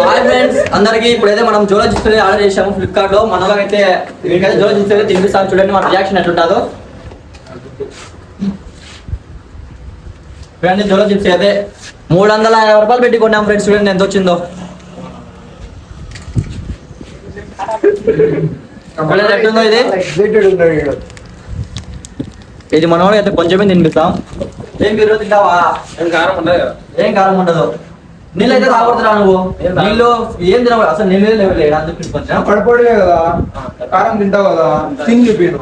Hi friends అందరికి ఇప్పుడైతే మనం జోలో చిప్స్ ఆర్డర్ చేసాము ఫ్లిప్కార్ట్ లో. మనలో అయితే వీడికైతే జోలో చిప్స్ అయితే తినిపిస్తాను, చూడండి మన రియాక్షన్ ఎట్లుంటుందో. చూడండి జోలో చిప్స్ అయితే 350 రూపాయలు పెట్టి కొన్నాం ఫ్రెండ్స్. చూడండి ఎంత వచ్చిందో. ఎట్లుందో ఇది మనోడు అయితే కొంచెమే తినిపిస్తాం. ఏం మీరు తింటావా? ఏం కారం ఉండదు. నీళ్ళు అయితే తాగొడుతురా నువ్వు? నీళ్ళు ఏం తినవు అసలు, నీళ్ళు లేవు అని చెప్పి కొంచెం పడిపోయే కదా, కారం తింటావు కదా, తిని చెప్పాను.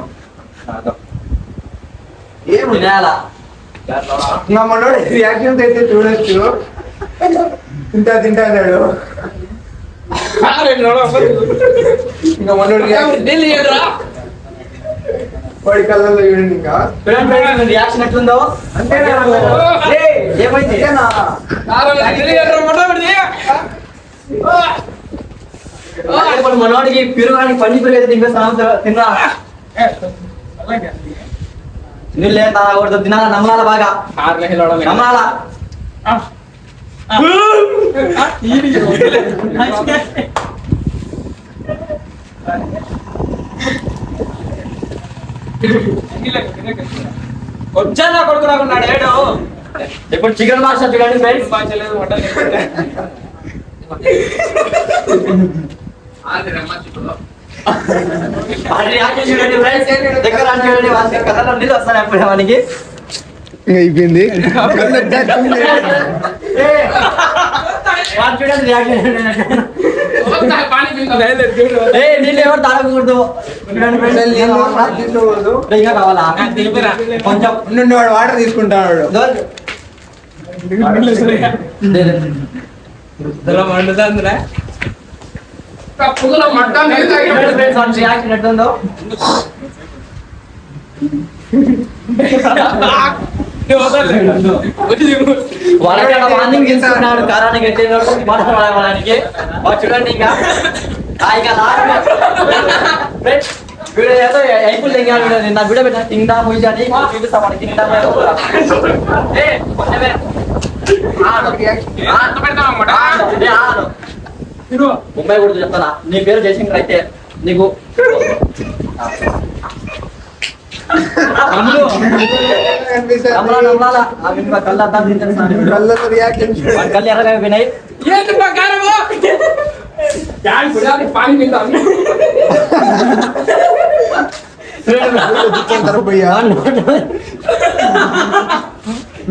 ఏం తినాలా? నా మనోడు రియాక్షన్స్ అయితే చూడొచ్చు. తింటా అన్నాడు. ఇంకా మనోడు వాడి కళ్ళల్లో చూడండి. ఇంకా రియాక్షన్ ఎట్లుందో అంటే ఏమైంది? మనవాడికి పెరుగు పండి పెరుగు అయితే తినిపిస్తాను, తిన్నా. నీళ్ళు ఏం తాగకూడదు, తినాలా, నమ్మలాలా, బాగా నమ్మలాలా. వచ్చానా కొడుకు రాకున్నాడు ఏడు. ఇప్పుడు చికెన్ మాస్టర్ చూడండి ఫ్రెండ్స్. చూడండి ఫ్రెండ్స్, దగ్గర చూడండి కథలో నీళ్ళు వస్తాను అప్పుడు మనకి. అయిపోయింది. చూడండి నీళ్ళు ఎవరు తాగకూడదు. ఇంకా కావాలా కొంచెం నుండి వాడు వాటర్ తీసుకుంటాడు. ఎట్లుందో వార్నింగ్ తీసుకున్నాడు కారానికి ఎట్టినకి. చూడండి ఇంకా వీడియో ఏదో అయిపోయి తెంగాడు. నా వీడియో పెట్టిన తిండా పోయి అని చూపిస్తా మనకి. ముంబై కూడా చెప్తానా, నీ పేరు జయశంకర్ అయితే నీకు కళ్ళు ఎర్రగా పోయినాయి.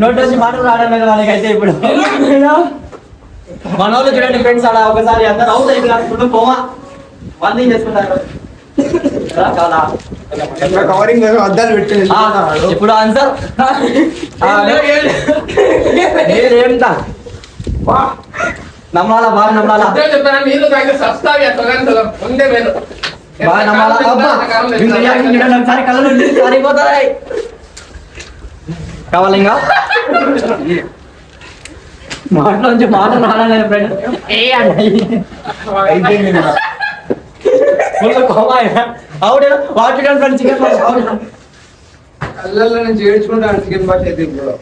నోట్ వచ్చి మాటలు రావడం లేదు వాళ్ళకైతే. ఇప్పుడు మన వాళ్ళు చూడండి ఫ్రెండ్స్, అలా ఒకసారి అందరు అవుట్ అయిపోయి పోమా వంద చేసుకుంటారు. కవరింగ్ అద్దాలు పెట్టి ఇప్పుడు ఆన్సర్ నమ్మాలా, బాగా నమ్మాలా, బాగా నమ్మాలా. ఒకసారి కళ్ళు సరిపోతాయి. కావాలి ఇంకా మాటలోంచి మాట రాలే ఫ్రెండ్. అవునా వాటి ఫ్రెండ్ చికెన్ కళ్ళల్లో నుంచి ఏడ్చుకుంటాను. చికెన్ బాట్ అయితే ఇప్పుడు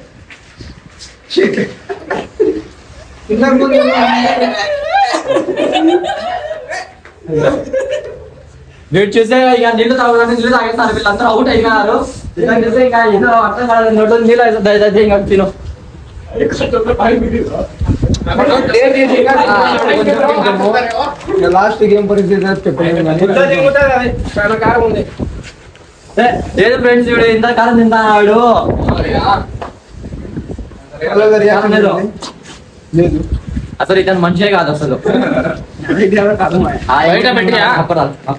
వెయిట్ చేస్తే ఇక నీళ్ళు తాగడానికి నీళ్ళు తాగేస్తారు. వీళ్ళందరూ అవుట్ అయిపోయినారు. ఇంకా ఏదో అర్థం కాదు, నోట్లో నీళ్ళు అయితే ఇంకా తిను. లాస్ట్ గేమ్ పరిస్థితి కారం ఉంది. లేదు ఫ్రెండ్స్, వీడు ఇంత కాలం తింటాడు. లేదు అసలు ఇతను మనిషే కాదు అసలు. బయట పెట్టియా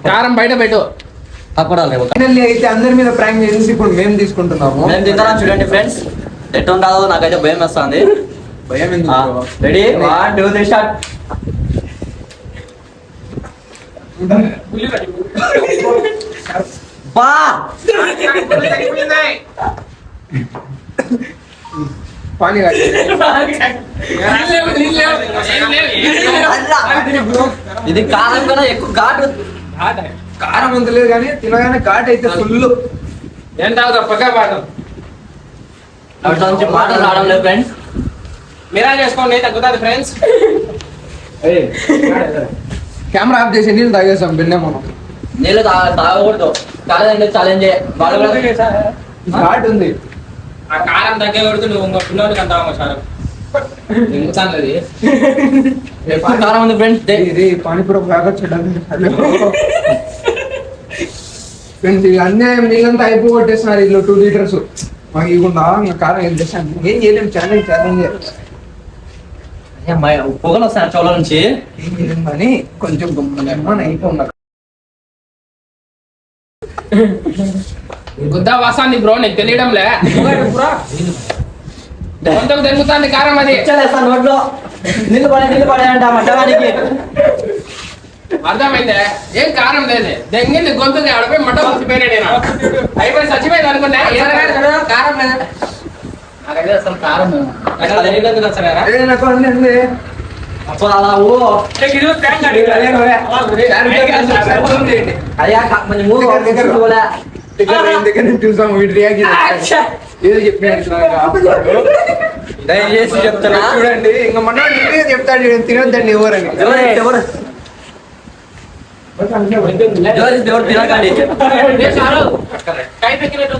కారం, బయట పెట్టు. తప్పడాలి అయితే అందరి మీద ప్రాంక్ చేసి ఇప్పుడు మేము తీసుకుంటున్నాము. మేము తింటారా చూడండి ఫ్రెండ్స్, ఎట్టుంటాదో నాకైతే భయం వేస్తుంది. భయం రెడీ 1 2 3 స్టార్ట్. బా పానీ ఇది కారం కన్నా ఎక్కువ ఘాటు. కారం అంత లేదు కానీ తినగానే ఘాట్ అయితే ఫుల్. ఏం తాగుతా పక్కా పాట అట్లా నుంచి మాటలు రావడం లేదు ఫ్రెండ్స్. మీరా చేసుకోండి తగ్గుతుంది ఫ్రెండ్స్. కెమెరా ఆఫ్ చేసి నీళ్ళు తాగేసాం బిన్నే మనం. నీళ్ళు తాగకూడదు. ఛాలెంజ్ ఛాలెంజ్ వాళ్ళు కూడా ఘాట్ ఉంది. ఆ కారం తగ్గకూడదు, నువ్వు ఇంకో పిల్లోడికి అంటావు సార్. ఇంగుతాను అది. ఎక్కువ కారం ఉంది ఫ్రెండ్స్. ఇది పానీపూరి బాగా చూడండి ఫ్రెండ్స్. ఇది అన్యాయం, నీళ్ళంతా అయిపోగొట్టేస్తున్నారు ఇల్లు 2 లీటర్స్. మాకు ఇవ్వకుండా ఇంకా కారం ఏం చేశాను, ఏం చేయలేము. ఛాలెంజ్ పొగలు వస్తాయి చోళ నుంచి. ఏం చేయలేము కానీ కొంచెం గమ్మన అయిపోయింది. గుద్దా వాసాన్ని బ్రో, నీకు తెలియడంలే. కొంతకు తెంగుతాంది కారం అది. ఇచ్చేస్తాను నోట్లో. నీళ్ళు పడే అంట మట్టడానికి. అర్థమైందే, ఏం కారం లేదు. దెంగింది గొంతుకి ఆడిపోయి మట్ట వచ్చిపోయినాడు. నేను అయిపోయి చచ్చిపోయింది అనుకున్నా. కారం లేదు నాకైతే అసలు కారం తెలియలేదు సరేనా. అసలు అలా ఓ అయ్యా కొంచెం చూసాం వీటి ఏదో దయచేసి చెప్తున్నా చూడండి. ఇంకా మన చెప్తాడు తినొద్దండి ఎవరని. ఎవరు తినకండి. కై పెక్కినట్టు